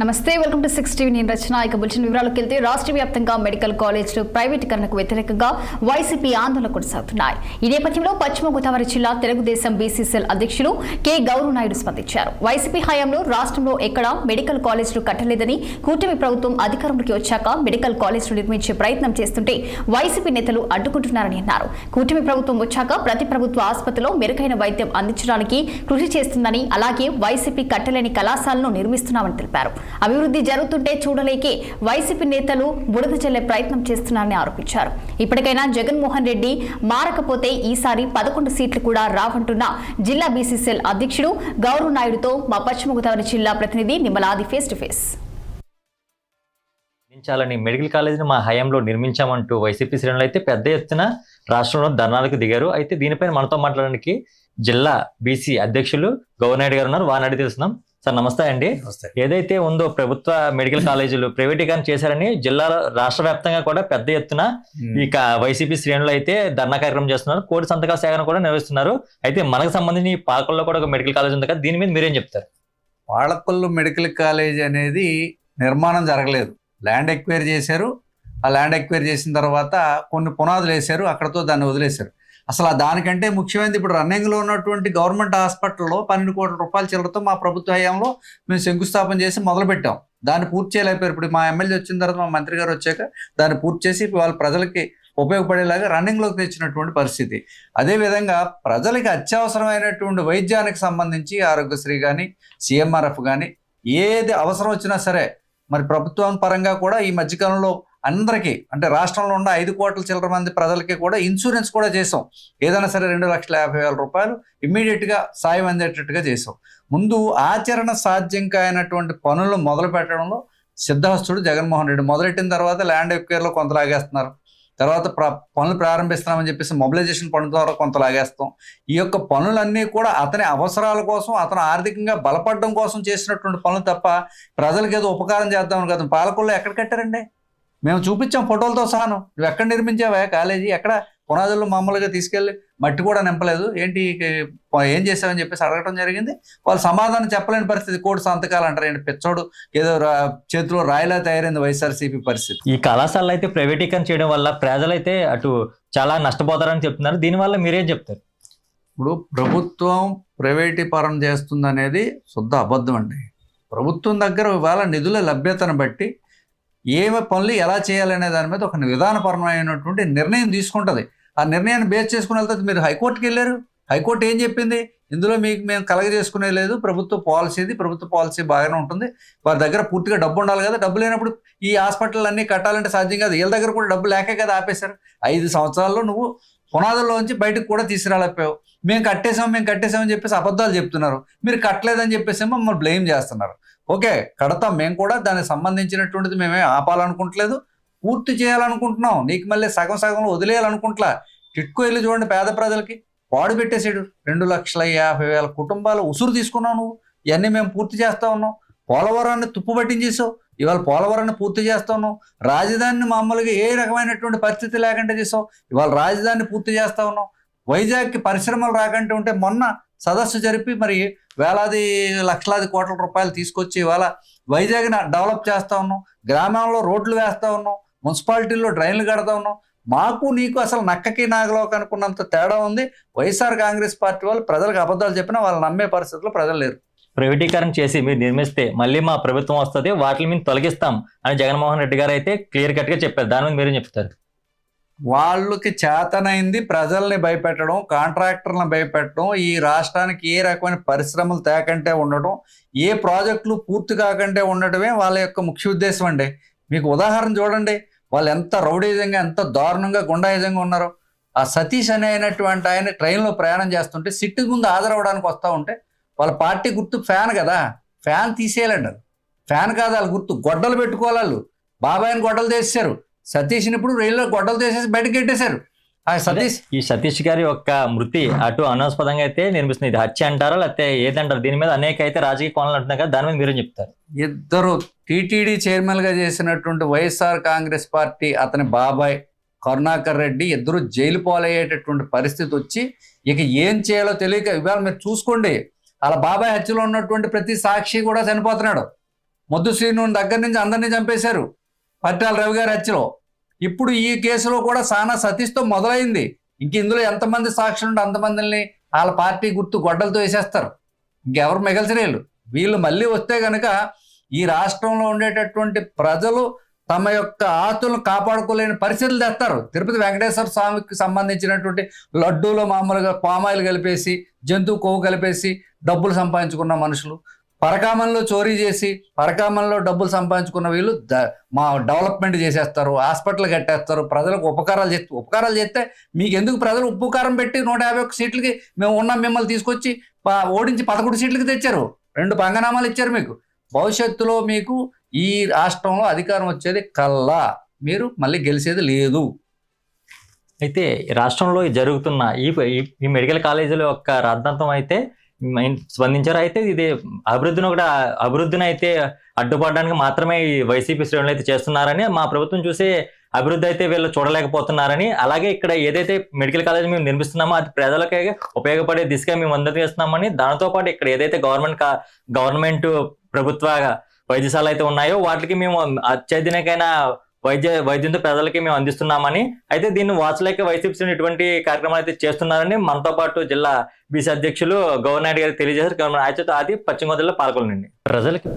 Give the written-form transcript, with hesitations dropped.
నమస్తే, welcome to 6 TV. నేను రచన. ఇక బులెటిన్ వివరాలకు వెళ్తే రాష్ట్ర వ్యాప్తంగా మెడికల్ కాలేజీలు ప్రైవేటీకరణకు వ్యతిరేకంగా వైసీపీ ఆందోళన కొనసాగుతున్నాయి. ఈ నేపథ్యంలో పశ్చిమ గోదావరి జిల్లా తెలుగుదేశం బీసీసీఎల్ అధ్యక్షులు కె గౌరవ్ నాయుడు స్పందించారు. వైసీపీ హయాంలో రాష్ట్రంలో ఎక్కడా మెడికల్ కాలేజీలు కట్టలేదని, కూటమి ప్రభుత్వం అధికారంలోకి వచ్చాక మెడికల్ కాలేజీలు నిర్మించే ప్రయత్నం చేస్తుంటే వైసీపీ నేతలు అడ్డుకుంటున్నారని అన్నారు. కూటమి ప్రభుత్వం వచ్చాక ప్రతి ప్రభుత్వ ఆసుపత్రిలో మెరుగైన వైద్యం అందించడానికి కృషి చేస్తుందని, అలాగే వైసీపీ కట్టలేని కళాశాలను నిర్మిస్తున్నామని తెలిపారు. అభివృద్ధి జరుగుతుంటే చూడలేకే వైసీపీ నేతలు బురద చల్లే ప్రయత్నం చేస్తున్నారని ఆరోపించారు. ఇప్పటికైనా జగన్మోహన్ రెడ్డి మారకపోతే ఈసారి 11 సీట్లు కూడా రావంటున్న జిల్లా బీసీసీఎల్ అధ్యక్షుడు గౌరవ్ నాయుడుతో మా పశ్చిమ గోదావరి జిల్లా ప్రతినిధి నిమ్మలాది ఫేస్ టు ఫేస్. మెడికల్ కాలేజీని మా హయాంలో నిర్మించామంటూ వైసీపీ శ్రేణులు అయితే పెద్ద ఎత్తున రాష్ట్రంలో ధర్నాలకు దిగారు. అయితే దీనిపైన మనతో మాట్లాడడానికి జిల్లా బీసీ అధ్యక్షులు గౌరవ్ నాయుడు గారు ఉన్నారు. వారిని అడిగి తెలుస్తున్నాం. సార్ నమస్తే అండి. ఏదైతే ఉందో ప్రభుత్వ మెడికల్ కాలేజీలు ప్రైవేటీకరణ చేశారని జిల్లాలో రాష్ట్ర వ్యాప్తంగా కూడా పెద్ద ఎత్తున ఇక వైసీపీ శ్రేణులు అయితే ధర్నా కార్యక్రమం చేస్తున్నారు. కోటి సంతకాల సేకరణ కూడా నిర్వహిస్తున్నారు. అయితే మనకు సంబంధించి పాలకొల్లో కూడా ఒక మెడికల్ కాలేజ్ ఉంది కదా, దీని మీద మీరేం చెప్తారు? పాలకొల్లు మెడికల్ కాలేజ్ అనేది నిర్మాణం జరగలేదు. ల్యాండ్ ఎక్వైర్ చేశారు. ఆ ల్యాండ్ ఎక్వైర్ చేసిన తర్వాత కొన్ని పునాదులు వేశారు, అక్కడతో దాన్ని వదిలేశారు. అసలు దానికంటే ముఖ్యమైనది ఇప్పుడు రన్నింగ్లో ఉన్నటువంటి గవర్నమెంట్ హాస్పిటల్లో 12 కోట్ల రూపాయల చిల్లరతో మా ప్రభుత్వ హయాంలో మేము శంకుస్థాపన చేసి మొదలుపెట్టాం. దాన్ని పూర్తి చేయలేకపోయారు. ఇప్పుడు మా ఎమ్మెల్యే వచ్చిన తర్వాత మా మంత్రి గారు వచ్చాక దాన్ని పూర్తి చేసి వాళ్ళ ప్రజలకి ఉపయోగపడేలాగా రన్నింగ్లోకి తెచ్చినటువంటి పరిస్థితి. అదేవిధంగా ప్రజలకి అత్యవసరమైనటువంటి వైద్యానికి సంబంధించి ఆరోగ్యశ్రీ కానీ సిఎంఆర్ఎఫ్ కానీ ఏది అవసరం వచ్చినా సరే మరి ప్రభుత్వం పరంగా కూడా ఈ మధ్యకాలంలో అందరికీ అంటే రాష్ట్రంలో ఉన్న 5 కోట్ల చిల్లర మంది ప్రజలకి కూడా ఇన్సూరెన్స్ కూడా చేసాం. ఏదైనా సరే 2,50,000 రూపాయలు ఇమ్మీడియట్గా సాయం అందేటట్టుగా చేసాం. ముందు ఆచరణ సాధ్యం కానటువంటి పనులు మొదలు పెట్టడంలో సిద్ధహస్తుడు జగన్మోహన్ రెడ్డి. మొదలెట్టిన తర్వాత ల్యాండ్ ఎక్వైర్లో కొంత లాగేస్తున్నారు. తర్వాత పనులు ప్రారంభిస్తున్నామని చెప్పేసి మొబిలైజేషన్ పనుల ద్వారా కొంత లాగేస్తాం. ఈ యొక్క పనులన్నీ కూడా అతని అవసరాల కోసం, అతను ఆర్థికంగా బలపడడం కోసం చేసినటువంటి పనులు తప్ప ప్రజలకు ఏదో ఉపకారం చేద్దామని కాదు. పాలకొల్లో ఎక్కడ కట్టారండి? మేము చూపించాం ఫోటోలతో సహాను. నువ్వు ఎక్కడ నిర్మించావా కాలేజీ? ఎక్కడ పునాదుల్లో మామూలుగా తీసుకెళ్ళి మట్టి కూడా నింపలేదు, ఏంటి ఏం చేసావని చెప్పేసి అడగటం జరిగింది. వాళ్ళు సమాధానం చెప్పలేని పరిస్థితి. కోటి సంతకాలు అంటారు. ఏంటి పిచ్చోడు, ఏదో చేతిలో రాయిలా తయారైంది వైఎస్ఆర్సీపీ పరిస్థితి. ఈ కళాశాలలు అయితే ప్రైవేటీకరణ చేయడం వల్ల ప్రజలైతే అటు చాలా నష్టపోతారని చెప్తున్నారు. దీనివల్ల మీరేం చెప్తారు? ఇప్పుడు ప్రభుత్వం ప్రైవేటీకరణ చేస్తుంది అనేది శుద్ధ అబద్ధం అండి. ప్రభుత్వం దగ్గర ఇవాళ నిధుల లభ్యతను బట్టి ఏమి పనులు ఎలా చేయాలనే దాని మీద ఒక విధానపరమైనటువంటి నిర్ణయం తీసుకుంటుంది. ఆ నిర్ణయాన్ని బేస్ చేసుకుని వెళ్తే మీరు హైకోర్టుకి వెళ్ళారు. హైకోర్టు ఏం చెప్పింది? ఇందులో మీకు మేము కలగజేసుకునే లేదు, ప్రభుత్వ పాలసీది, ప్రభుత్వ పాలసీ బాగానే ఉంటుంది, వారి దగ్గర పూర్తిగా డబ్బు ఉండాలి కదా. డబ్బు లేనప్పుడు ఈ హాస్పిటల్ అన్నీ కట్టాలంటే సాధ్యం కాదు. వీళ్ళ దగ్గర కూడా డబ్బు లేకే కదా ఆపేశారు. 5 సంవత్సరాల్లో నువ్వు పునాదుల్లోంచి బయటకు కూడా తీసుకురాలేకపోయావు. మేము కట్టేసామని చెప్పేసి అబద్ధాలు చెప్తున్నారు. మీరు కట్టలేదని చెప్పేసి మమ్మల్ని బ్లేమ్ చేస్తున్నారు. ఓకే, కడతాం. మేము కూడా దానికి సంబంధించినటువంటిది మేమే ఆపాలనుకుంటలేదు, పూర్తి చేయాలనుకుంటున్నాం. నీకు మళ్ళీ సగం సగంలో వదిలేయాలనుకుంటా. టిట్కో వెళ్ళి చూడండి, పేద ప్రజలకి పాడు పెట్టేసాడు. 2,50,000 కుటుంబాలు ఉసురు తీసుకున్నావు నువ్వు. ఇవన్నీ మేము పూర్తి చేస్తా ఉన్నాం. పోలవరాన్ని తుప్పు పట్టించేసావు. ఇవాళ పోలవరాన్ని పూర్తి చేస్తా ఉన్నాం. రాజధానిని మామూలుగా ఏ రకమైనటువంటి పరిస్థితి లేకుండా చేసావు. ఇవాళ రాజధానిని పూర్తి చేస్తా ఉన్నాం. వైజాగ్కి పరిశ్రమలు రాకంటే ఉంటే మొన్న సదస్సు జరిపి మరి వేలాది లక్షలాది కోట్ల రూపాయలు తీసుకొచ్చి ఇవాళ వైజాగ్ని డెవలప్ చేస్తూ ఉన్నాం. గ్రామాల్లో రోడ్లు వేస్తూ ఉన్నాం. మున్సిపాలిటీల్లో డ్రైన్లు కడతా ఉన్నాం. మాకు నీకు అసలు నక్కకి నాగలోకి అనుకున్నంత తేడా ఉంది. వైఎస్ఆర్ కాంగ్రెస్ పార్టీ వాళ్ళు ప్రజలకు అబద్ధాలు చెప్పినా వాళ్ళు నమ్మే పరిస్థితుల్లో ప్రజలు లేరు. ప్రైవేటీకరణ చేసి మీరు నిర్మిస్తే మళ్ళీ మా ప్రభుత్వం వస్తుంది, వాటిని మేము తొలగిస్తాం అని జగన్మోహన్ రెడ్డి గారు అయితే క్లియర్ కట్ గా చెప్పారు. దాని మీద మీరేం చెప్తారు? వాళ్ళకి చేతనైంది ప్రజల్ని భయపెట్టడం, కాంట్రాక్టర్లను భయపెట్టడం, ఈ రాష్ట్రానికి ఏ రకమైన పరిశ్రమలు తేకంటే ఉండటం, ఏ ప్రాజెక్టులు పూర్తి కాకంటే ఉండటమే వాళ్ళ యొక్క ముఖ్య ఉద్దేశం అండి. మీకు ఉదాహరణ చూడండి, వాళ్ళు ఎంత రౌడీజంగా, ఎంత దారుణంగా, గుండాయిజంగా ఉన్నారో. ఆ సతీష్ అనేటువంటి ఆయన ట్రైన్లో ప్రయాణం చేస్తుంటే సిట్టు ముందు హాజరవడానికి వస్తూ ఉంటే వాళ్ళ పార్టీ గుర్తు ఫ్యాన్ కదా, ఫ్యాన్ తీసేయాలండి. ఫ్యాన్ కాదు వాళ్ళ గుర్తు, గొడ్డలు పెట్టుకోవాలి. వాళ్ళు బాబాయిని గొడ్డలు తీసేశారు. సతీష్ని ఇప్పుడు రైల్లో గొడ్డలు తీసేసి బయటకు పెట్టేశారు. ఈ సతీష్ గారి యొక్క మృతి అటు అనవస్పదంగా అయితే నిర్మిస్తుంది. ఇది హత్య అంటారా లేకపోతే ఏదంటారు? దీని మీద అనేక అయితే రాజకీయ కోణాలు అంటున్నారు కదా, దాని మీద మీరేం చెప్తారు? ఇద్దరు టీటీడీ చైర్మన్గా చేసినటువంటి వైఎస్ఆర్ కాంగ్రెస్ పార్టీ అతని బాబాయ్ కరుణాకర్ రెడ్డి ఇద్దరు జైలు పాలయ్యేటటువంటి పరిస్థితి వచ్చి ఇక ఏం చేయాలో తెలియక ఇవాళ మీరు చూసుకోండి. అలా బాబాయ్ హత్యలో ఉన్నటువంటి ప్రతి సాక్షి కూడా చనిపోతున్నాడు. మొద్దు శ్రీను దగ్గర నుంచి అందరినీ చంపేశారు పరిటాల రవి గారి హత్యలో. ఇప్పుడు ఈ కేసులో కూడా సానా సతీష్తో మొదలైంది. ఇంక ఇందులో ఎంతమంది సాక్షులు ఉంటే అంతమందిని వాళ్ళ పార్టీ గుర్తు గొడ్డలతో వేసేస్తారు. ఇంకెవరు మిగల్చలేళ్ళు. వీళ్ళు మళ్ళీ వస్తే కనుక ఈ రాష్ట్రంలో ఉండేటటువంటి ప్రజలు తమ యొక్క ఆస్తులను కాపాడుకోలేని పరిస్థితులు తెస్తారు. తిరుపతి వెంకటేశ్వర స్వామికి సంబంధించినటువంటి లడ్డూలో మామూలుగా పామాయిల్ కలిపేసి, జంతువు కొవ్వు కలిపేసి డబ్బులు సంపాదించుకున్న మనుషులు, పరకామంలో చోరీ చేసి పరకామంలో డబ్బులు సంపాదించుకున్న వీళ్ళు మా డెవలప్మెంట్ చేసేస్తారు, హాస్పిటల్ కట్టేస్తారు, ప్రజలకు ఉపకారాలు చేస్తే మీకు ఎందుకు ప్రజలు ఉప్పు కారం పెట్టి 151 సీట్లకి మేము ఉన్నాం, మిమ్మల్ని తీసుకొచ్చి ఓడించి 11 సీట్లకి తెచ్చారు, 2 పంగనామాలు ఇచ్చారు మీకు. భవిష్యత్తులో మీకు ఈ రాష్ట్రంలో అధికారం వచ్చేది కల్లా, మీరు మళ్ళీ గెలిచేది లేదు. అయితే రాష్ట్రంలో జరుగుతున్న ఈ మెడికల్ కాలేజీల యొక్క రాద్ధాంతం అయితే స్పందించారు. అయితే ఇది అభివృద్ధిని అయితే అడ్డుపడడానికి మాత్రమే ఈ వైసీపీ శ్రేణులు అయితే చేస్తున్నారని, మా ప్రభుత్వం చూసే అభివృద్ధి అయితే వీళ్ళు చూడలేకపోతున్నారని, అలాగే ఇక్కడ ఏదైతే మెడికల్ కాలేజ్ మేము నిర్మిస్తున్నామో అది ప్రజలకే ఉపయోగపడే దిశగా మేము అందరూ చేస్తున్నామని, దానితో పాటు ఇక్కడ ఏదైతే గవర్నమెంట్ ప్రభుత్వ వైద్యశాల అయితే ఉన్నాయో వాటికి మేము అత్యధికమైన వైద్యంతో ప్రజలకి మేము అందిస్తున్నామని, అయితే దీన్ని వాచలేక వైసీపీ ఇటువంటి కార్యక్రమాలు అయితే చేస్తున్నారని మనతో పాటు జిల్లా బీసీ అధ్యక్షులు గవర్నర్ గారు తెలియజేశారు. గవర్నర్ ఆది పశ్చిమ గోదావరిలో పాల్గొనండి. ప్రజలకి